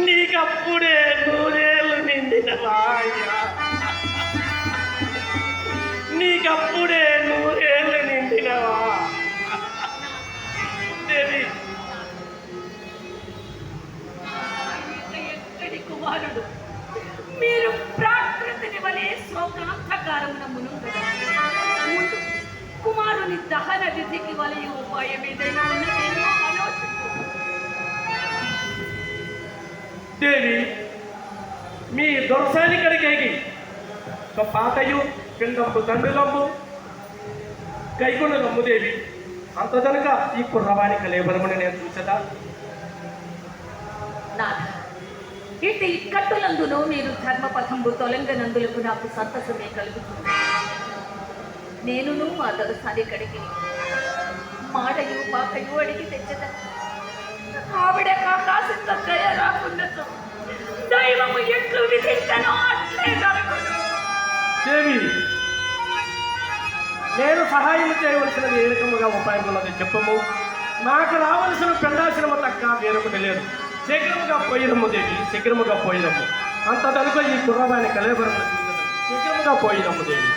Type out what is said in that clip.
నీకప్పుడే 100 ఏళ్ళు నిండినవా అయ్యా? నీకప్పుడే 100 ఏళ్ళు నిండినవా దేవి? ఎక్కడి కుమారుడు మీరు ప్రాకృతిని వలె శోకాంతకారమున మునుగదా? ముందు కుమారుని దహన విధికి వలె ఉపాయం ఏదైనా ఉన్నదేమో ఆలోచించు. దేవి, మీ దొరసాని కడికేగి పాతయు పిండంపు తండ్రులంబు కైకొనలమ్ము దేవి. అంత కనుక ఈ కుర్రవాణి కలేబరమని నేను చూసదా? నాథ, ఇటు ఇక్కట్టులందును మీరు ధర్మపథంబు తొలంగనందులకు నాకు సంతసమే కలుగుతుంది. నేనును మా దొరసాని కడిగి మాడయు పాకయు అడిగి తెచ్చదా? ఆవిడ కాకాసింత దయ రాకున్నతో దైవము ఎట్లు విధించనో అట్లే జరుగును. దేవి, నేను సహాయం చేయవలసినది ఏ రకముగా ఉపాయం ఉన్నది చెప్పము. నాకు రావలసిన పెండాశ్రమ తక్క వేరొకటి లేదు. శీఘ్రముగా పోయినమ్ము దేవి, శీఘ్రముగా పోయినమ్ము. అంత కనుక ఈ కుర్రవాణి కలేబరము శీఘ్రముగా పోయినమ్ము దేవి.